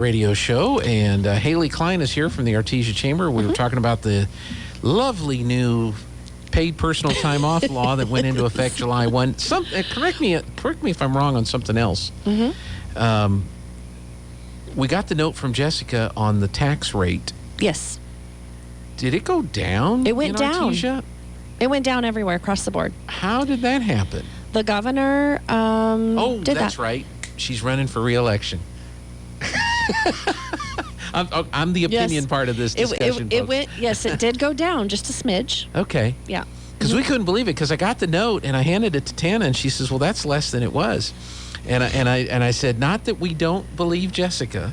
radio show, and Hayley Klein is here from the Artesia Chamber. We were talking about the lovely new paid personal time off law that went into effect July 1. Correct me if I'm wrong on something else. We got the note from Jessica on the tax rate. Yes. Did it go down? It went down. Artesia? It went down everywhere across the board. How did that happen? The governor did that's that. right. She's running for re-election. I'm the opinion part of this discussion. It went. Yes, it did go down just a smidge. Okay. Yeah. Because we couldn't believe it. Because I got the note and I handed it to Tana, and she says, "Well, that's less than it was." And I said, "Not that we don't believe Jessica."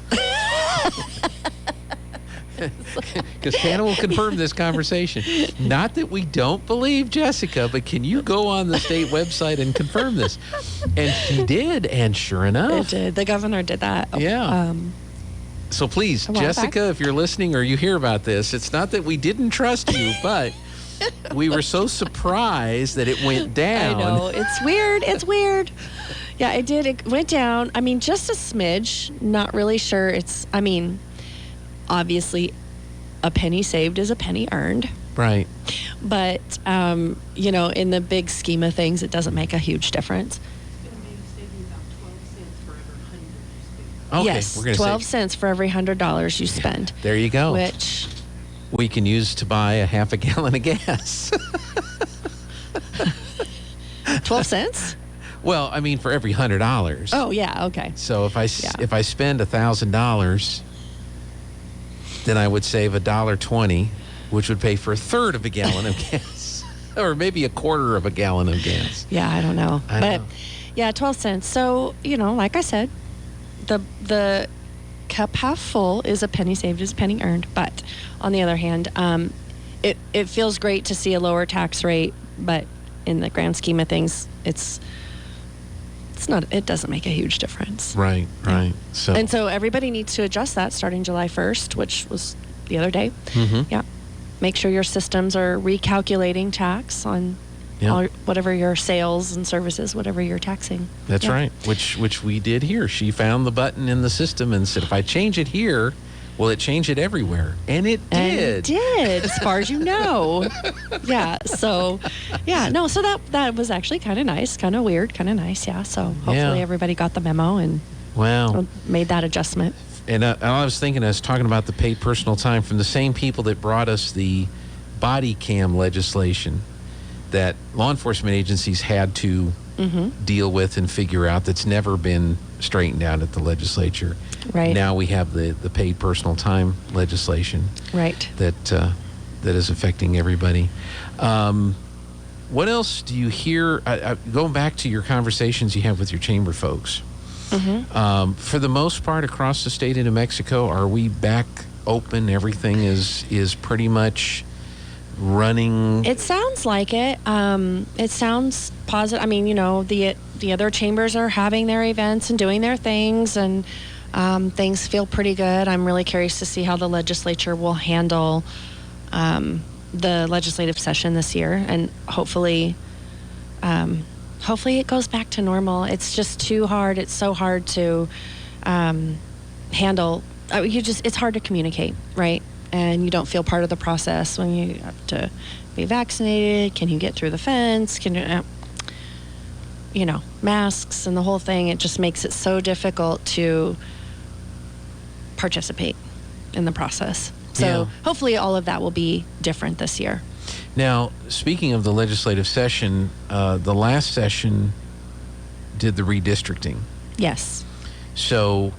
Because Tana will confirm this conversation. Not that we don't believe Jessica, but can you go on the state website and confirm this? And she did, and sure enough. It did. The governor did that. Yeah. So please, Jessica, if you're listening or you hear about this, it's not that we didn't trust you, but we were so surprised that it went down. I know. It's weird. It's weird. Yeah, it did. It went down. I mean, just a smidge. Not really sure. Obviously, a penny saved is a penny earned. Right. But, in the big scheme of things, it doesn't make a huge difference. Okay, yes, we're gonna 12 cents for every $100 you spend. There you go. Which we can use to buy a half a gallon of gas. 12 cents? Well, I mean, for every $100. Oh, yeah, okay. So if I spend $1,000, then I would save $1.20, which would pay for a third of a gallon of gas, or maybe a quarter of a gallon of gas. Yeah, I don't know. But yeah, 12 cents. So, like I said, the cup half full is a penny saved is a penny earned. But on the other hand, it feels great to see a lower tax rate, but in the grand scheme of things, it doesn't make a huge difference. Right. So everybody needs to adjust that starting July 1st, which was the other day. Mm-hmm. Yeah. Make sure your systems are recalculating tax on whatever your sales and services, whatever you're taxing. That's right, which we did here. She found the button in the system and said, if I change it here, will it change it everywhere? And it did. As far as you know. Yeah, so, so that was actually kind of nice, kind of weird, kind of nice, yeah. So hopefully everybody got the memo and made that adjustment. And I was talking about the paid personal time from the same people that brought us the body cam legislation that law enforcement agencies had to deal with and figure out, that's never been straightened out at the legislature. Right. Now we have the paid personal time legislation. Right. That is affecting everybody. What else do you hear? Going back to your conversations you have with your chamber folks, for the most part across the state of New Mexico, are we back open? Everything is pretty much running? It sounds like it. It sounds positive. I mean, the other chambers are having their events and doing their things, and things feel pretty good. I'm really curious to see how the legislature will handle the legislative session this year, and hopefully it goes back to normal. It's just too hard. It's so hard to handle. It's hard to communicate, right? And you don't feel part of the process when you have to be vaccinated. Can you get through the fence? Can you, masks and the whole thing. It just makes it so difficult to participate in the process. So hopefully all of that will be different this year. Now, speaking of the legislative session, the last session did the redistricting. Yes. So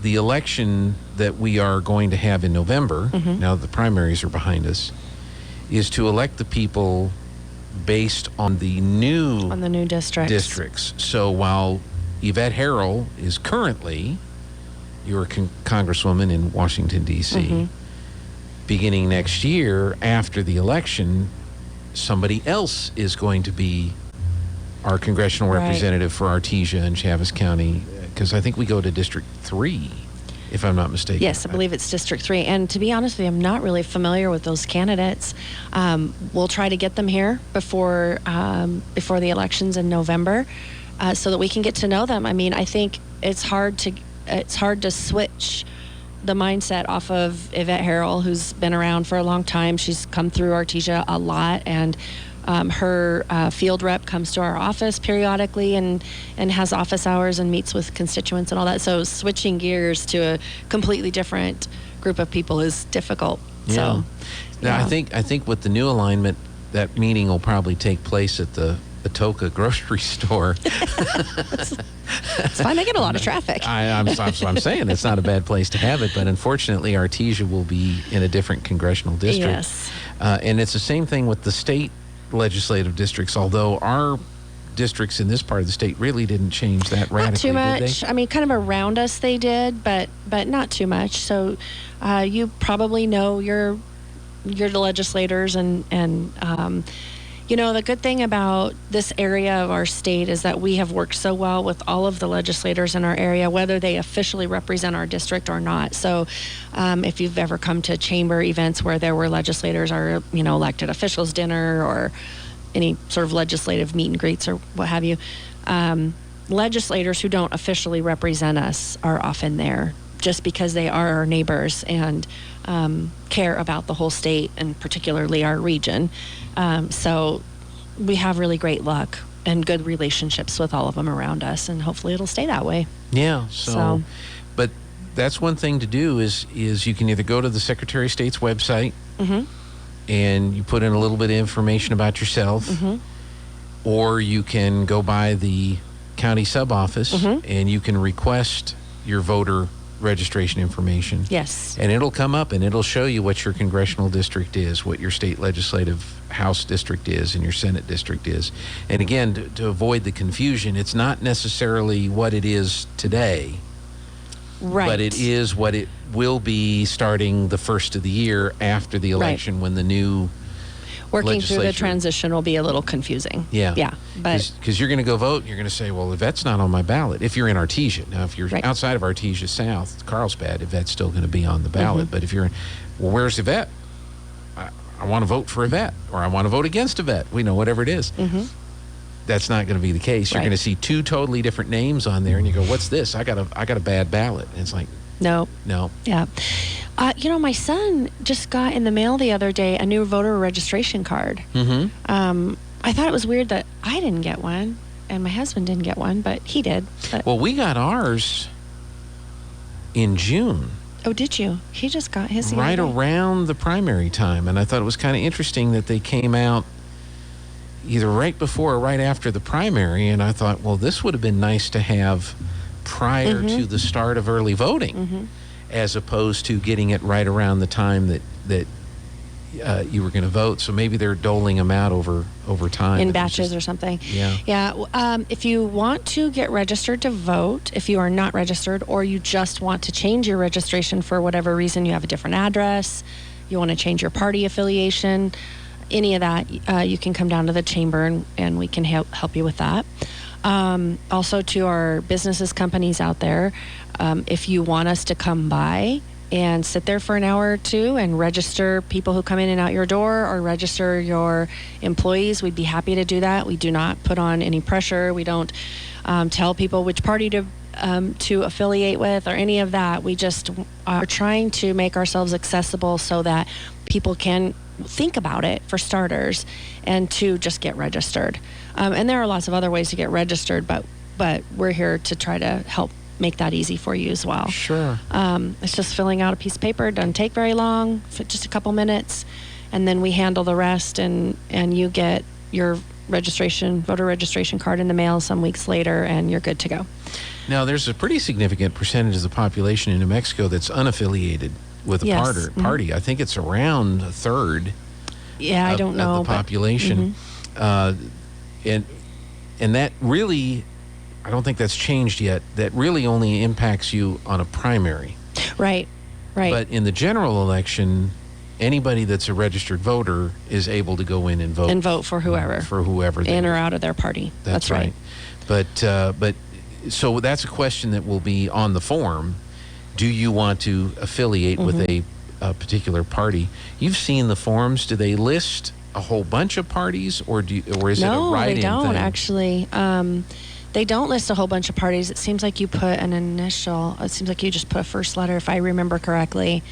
the election that we are going to have in November, now that the primaries are behind us, is to elect the people based on the new districts. So while Yvette Harrell is currently your congresswoman in Washington, D.C., beginning next year after the election, somebody else is going to be our congressional representative for Artesia and Chaves County, because I think we go to District 3, if I'm not mistaken. Yes, I believe it's District 3. And to be honest with you, I'm not really familiar with those candidates. We'll try to get them here before the elections in November, so that we can get to know them. I mean, I think it's hard to switch the mindset off of Yvette Harrell, who's been around for a long time. She's come through Artesia a lot, and her field rep comes to our office periodically and has office hours and meets with constituents and all that. So switching gears to a completely different group of people is difficult. Yeah. So, now, yeah. I think with the new alignment, that meeting will probably take place at the Atoka grocery store. It's fine. They get a lot of traffic. I'm saying it's not a bad place to have it, but unfortunately, Artesia will be in a different congressional district. Yes. And it's the same thing with the state legislative districts, although our districts in this part of the state really didn't change that radically. Not too much. Did they? I mean, kind of around us they did, but not too much. So you probably know your legislators and you know, the good thing about this area of our state is that we have worked so well with all of the legislators in our area, whether they officially represent our district or not. So if you've ever come to chamber events where there were legislators or, you know, elected officials dinner or any sort of legislative meet and greets or what have you, legislators who don't officially represent us are often there just because they are our neighbors and care about the whole state and particularly our region. So we have really great luck and good relationships with all of them around us, and hopefully it'll stay that way. Yeah. So. But that's one thing to do is you can either go to the Secretary of State's website and you put in a little bit of information about yourself, or you can go by the county sub office and you can request your voter registration information. Yes. And it'll come up and it'll show you what your congressional district is, what your state legislative House district is, and your Senate district is. And again, to avoid the confusion, it's not necessarily what it is today, Right. but it is what it will be starting the first of the year after the election, when the new Working through the legislature- transition will be a little confusing. Yeah. Yeah. But Because you're going to go vote, and you're going to say, well, Yvette's not on my ballot. If you're in Artesia. Now, if you're Right. outside of Artesia South, Carlsbad, Yvette's still going to be on the ballot. But if you're in, well, where's Yvette? I want to vote for Yvette, or I want to vote against Yvette. We know, whatever it is. That's not going to be the case. You're Right. going to see two totally different names on there, and you go, what's this? I got a bad ballot. And it's like, no. Yeah. You know, my son just got in the mail the other day a new voter registration card. I thought it was weird that I didn't get one and my husband didn't get one, but he did. But, Well, we got ours in June. oh, did you? He just got his the Right other day. around the primary time, and I thought it was kind of interesting that they came out either right before or right after the primary, and I thought, well, this would have been nice to have prior to the start of early voting, as opposed to getting it right around the time that you were going to vote. So maybe they're doling them out over time. In It was batches just- or something. Yeah. Yeah. If you want to get registered to vote, if you are not registered, or you just want to change your registration for whatever reason, you have a different address, you want to change your party affiliation, any of that, you can come down to the chamber and we can help you with that. Also, to our businesses, companies out there, if you want us to come by and sit there for an hour or two and register people who come in and out your door, or register your employees, we'd be happy to do that. We do not put on any pressure. We don't tell people which party to affiliate with or any of that. We just are trying to make ourselves accessible so that people can think about it, for starters, and to just get registered. And there are lots of other ways to get registered, but we're here to try to help make that easy for you as well. Sure. It's just filling out a piece of paper. Doesn't take very long, just a couple minutes, and then we handle the rest, and you get your voter registration card in the mail some weeks later, and you're good to go. Now, there's a pretty significant percentage of the population in New Mexico that's unaffiliated with a Yes. party. I think it's around a third. Yeah, I don't know. Of the population. And that really, I don't think that's changed yet. That really only impacts you on a primary. Right. But in the general election, anybody that's a registered voter is able to go in and vote. And vote for whoever. For whoever. In or out of their party. That's right. But so that's a question that will be on the form. Do you want to affiliate with a particular party? You've seen the forms. Do they list a whole bunch of parties, or is it a writing No, they don't thing? actually. They don't list a whole bunch of parties. It seems like you put an initial. It seems like you just put a first letter, if I remember correctly.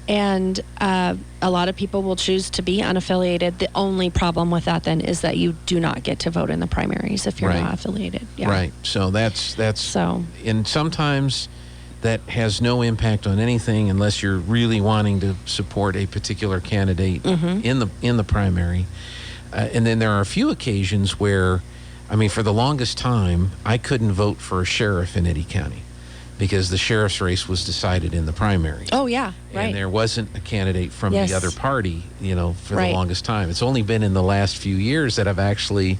And a lot of people will choose to be unaffiliated. The only problem with that then is that you do not get to vote in the primaries if you're Right. not affiliated. Yeah. Right. So that's So and sometimes that has no impact on anything unless you're really wanting to support a particular candidate in the primary. And then there are a few occasions where, I mean, for the longest time, I couldn't vote for a sheriff in Eddy County because the sheriff's race was decided in the primary. oh yeah, right. And there wasn't a candidate from Yes. the other party, for Right. the longest time. It's only been in the last few years that I've actually,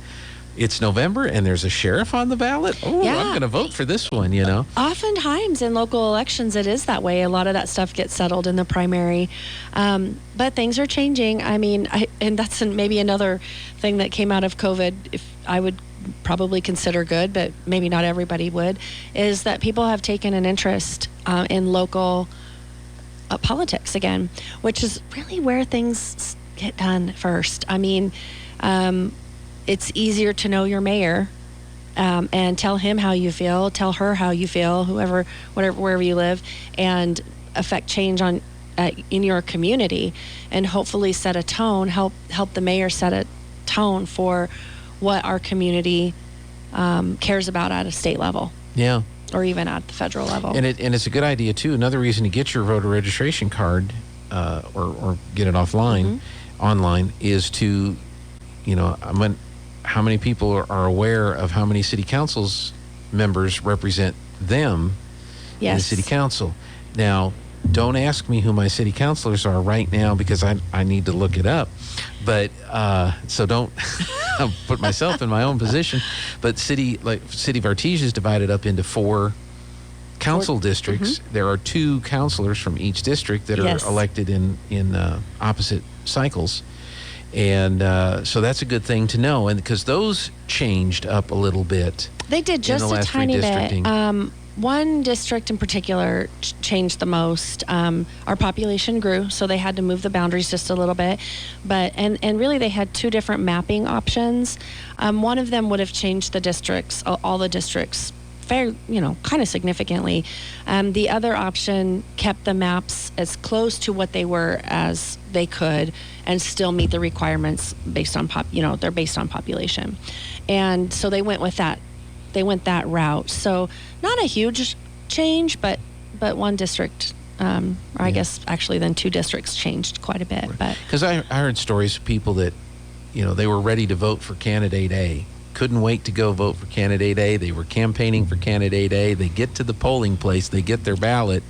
it's November and there's a sheriff on the ballot. Oh, Yeah. I'm going to vote for this one, Oftentimes in local elections, it is that way. A lot of that stuff gets settled in the primary. But things are changing. I mean, and that's maybe another thing that came out of COVID, if I would probably consider good, but maybe not everybody would, is that people have taken an interest in local politics again, which is really where things get done first. I mean, it's easier to know your mayor and tell him how you feel, tell her how you feel, wherever you live, and affect change in your community, and hopefully set a tone. Help the mayor set a tone for what our community cares about at a state level. Yeah. Or even at the federal level. And it's a good idea, too. Another reason to get your voter registration card or get it online, is to, how many people are aware of how many city council's members represent them in the Yes. city council. Now, don't ask me who my city councilors are right now because I need to look it up. But so don't put myself in my own position. But city of Artesia is divided up into 4 council districts. There are 2 councilors from each district that Yes. are elected in opposite cycles. And so that's a good thing to know. And because those changed up a little bit. They did just in the a last tiny bit. redistricting. One district in particular changed the most. Our population grew, so they had to move the boundaries just a little bit. But and really they had 2 different mapping options. One of them would have changed the districts, all the districts, kind of significantly. The other option kept the maps as close to what they were as they could, and still meet the requirements based on they're based on population. And so they went with that. They went that route. So not a huge change, but one district, or I guess actually then 2 districts changed quite a bit. But Because I heard stories of people that, they were ready to vote for candidate A, couldn't wait to go vote for candidate A. They were campaigning for candidate A. They get to the polling place, they get their ballot.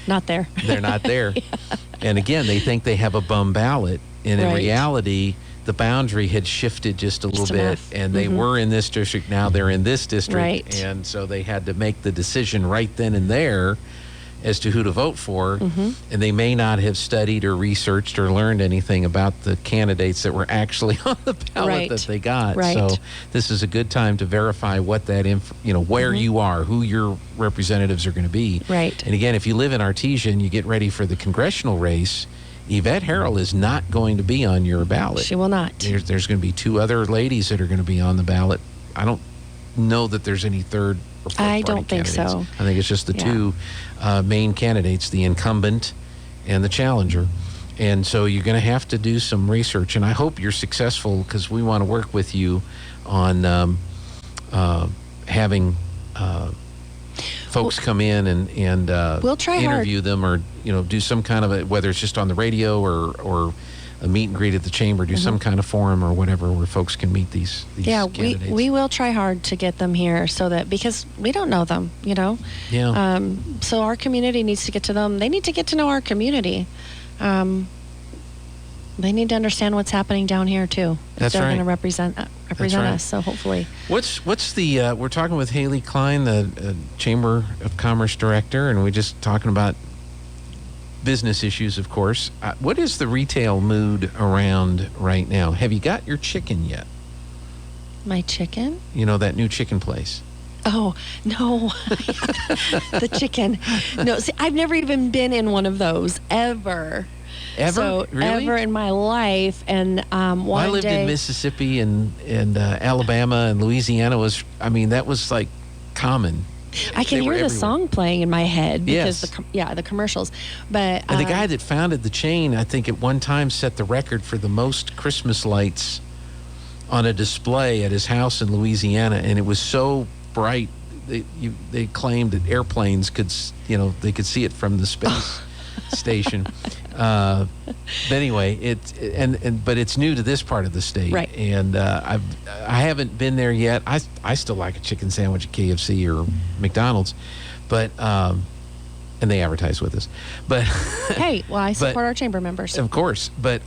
not there. They're not there. Yeah. And again, they think they have a bum ballot. And in Right. reality, the boundary had shifted just a little bit, enough. and they were in this district. Now they're in this district. Right. And so they had to make the decision right then and there as to who to vote for. And they may not have studied or researched or learned anything about the candidates that were actually on the ballot Right. that they got. Right. So this is a good time to verify what that, where you are, who your representatives are going to be. Right. And again, if you live in Artesia and you get ready for the congressional race, Yvette Harrell is not going to be on your ballot. She will not. There's going to be 2 other ladies that are going to be on the ballot. I don't know that there's any third or fourth I party don't think candidates. so. I think it's just the Yeah. 2 main candidates, the incumbent and the challenger. And so you're going to have to do some research. And I hope you're successful because we want to work with you on having folks come in and We'll try interview them, or do some kind of whether it's just on the radio or a meet and greet at the chamber, do some kind of forum or whatever where folks can meet these candidates. we will try hard to get them here, so that, because we don't know them, Yeah. So our community needs to get to them. They need to get to know our community. They need to understand what's happening down here too. If That's they're right. going to represent right. us. So hopefully. What's the we're talking with Hayley Klein, the Chamber of Commerce director, and we're just talking about business issues, of course. What is the retail mood around right now? Have you got your chicken yet? My chicken? That new chicken place. Oh, no. The chicken. No, see, I've never even been in one of those, ever. Ever? So Really? ever in my life. And Well, I lived in Mississippi and Alabama and Louisiana that was like common. I can They were hear the everywhere. song playing in my head because Yes. the commercials. But And the guy that founded the chain, I think at one time set the record for the most Christmas lights on a display at his house in Louisiana, and it was so bright they claimed that airplanes could they could see it from the space station. But anyway, but it's new to this part of the state, Right. And I haven't been there yet. I still like a chicken sandwich at KFC or McDonald's, but and they advertise with us. But hey, well, I support but- our chamber members. of course, but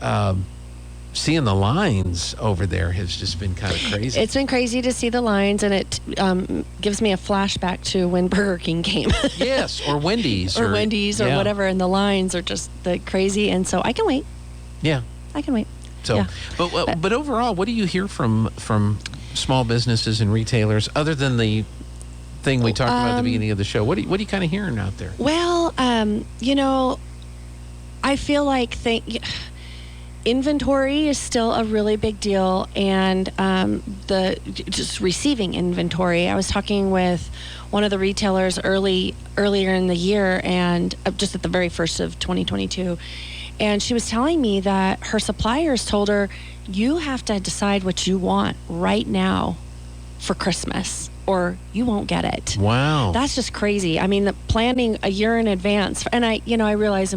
seeing the lines over there has just been kind of crazy. It's been crazy to see the lines, and it gives me a flashback to when Burger King came. Yes, or Wendy's. or Wendy's or yeah. whatever, and the lines are just the crazy. And so I can wait. Yeah. I can wait. So, Yeah. but overall, what do you hear from small businesses and retailers other than the thing we talked about at the beginning of the show? What are you kind of hearing out there? Well, I feel like inventory is still a really big deal, and just receiving inventory. I was talking with one of the retailers earlier in the year, and just at the very first of 2022, and she was telling me that her suppliers told her, you have to decide what you want right now for Christmas, or you won't get it. Wow. That's just crazy. I mean, the planning a year in advance, and I realize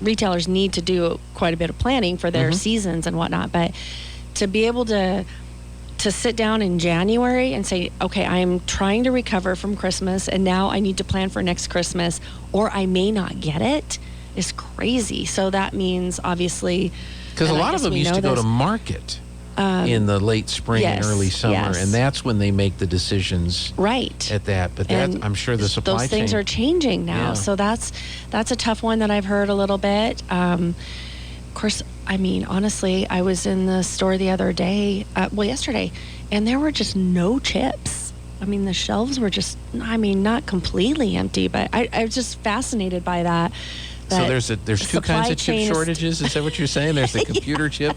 retailers need to do quite a bit of planning for their seasons and whatnot, but to be able to sit down in January and say, okay, I'm trying to recover from Christmas, and now I need to plan for next Christmas, or I may not get it, is crazy. So that means, obviously, because a and I lot of guess them we used know to go this, to market in the late spring yes, and early summer, yes. and that's when they make the decisions right at that. But And I'm sure the supply those things chain are changing now. Yeah. So that's a tough one that I've heard a little bit. Of course, I mean, honestly, I was in the store the other day, yesterday, and there were just no chips. I mean, the shelves were just, not completely empty, but I was just fascinated by that. So there's two kinds of chip chain is- shortages. Is that what you're saying? There's the computer chip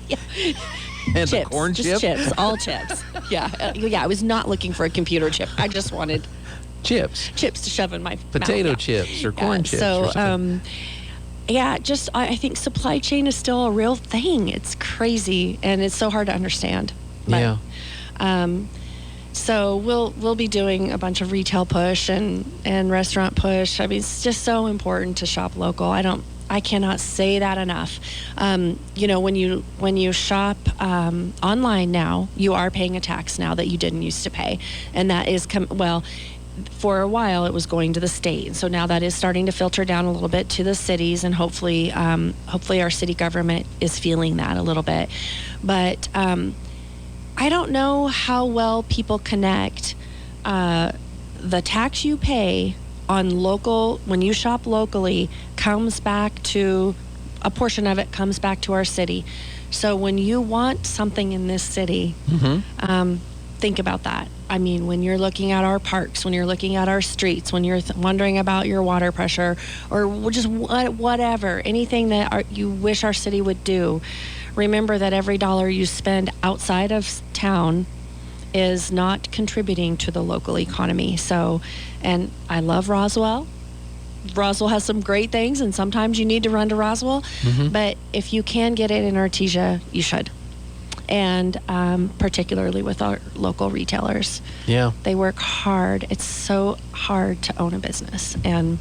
and the chips, corn just chip. chips, all chips. Yeah, I was not looking for a computer chip. I just wanted Chips, chips to shove in my potato mouth. chips or corn chips. So, or something. I think supply chain is still a real thing. It's crazy, and it's so hard to understand. But, Yeah. So we'll be doing a bunch of retail push and restaurant push. I mean, it's just so important to shop local. I cannot say that enough. When you shop online now, you are paying a tax now that you didn't used to pay, and that is for a while it was going to the state. So now that is starting to filter down a little bit to the cities, and hopefully our city government is feeling that a little bit. But I don't know how well people connect the tax you pay on local, when you shop locally, comes back to, a portion of it comes back to our city. So when you want something in this city, think about that. I mean, when you're looking at our parks, when you're looking at our streets, when you're wondering about your water pressure, or just whatever, anything that you wish our city would do, remember that every dollar you spend outside of town is not contributing to the local economy. So, and I love Roswell. Roswell has some great things, and sometimes you need to run to Roswell. But if you can get it in Artesia, you should. And particularly with our local retailers. Yeah. They work hard. It's so hard to own a business. And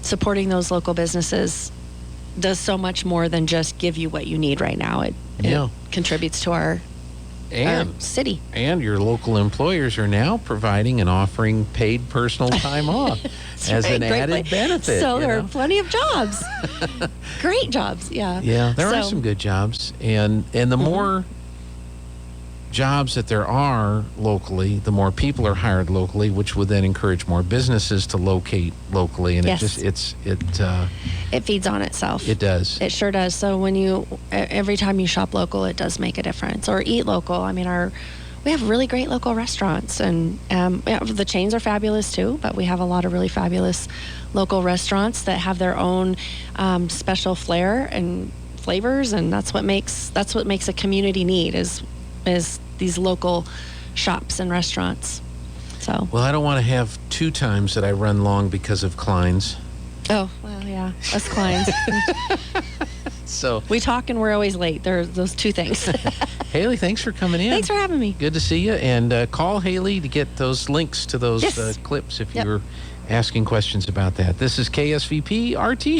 supporting those local businesses does so much more than just give you what you need right now. It contributes to our city. And your local employers are now providing and offering paid personal time off as an added benefit. So there are plenty of jobs. Great jobs, yeah. Yeah, there are some good jobs. And the more jobs that there are locally, the more people are hired locally, which would then encourage more businesses to locate locally. And Yes. it feeds on itself. It does. It sure does. So every time you shop local, it does make a difference. Or eat local. I mean, we have really great local restaurants, and the chains are fabulous too, but we have a lot of really fabulous local restaurants that have their own special flair and flavors, and that's what makes a community neat is these local shops and restaurants. So Well, I don't want to have 2 times that I run long because of Klein's. oh well, yeah, us Kleins. So, We talk and we're always late. There are those 2 things. Hayley, thanks for coming in. Thanks for having me. Good to see you. And call Hayley to get those links to those Yes. clips if Yep. you're asking questions about that. This is KSVP Artesia.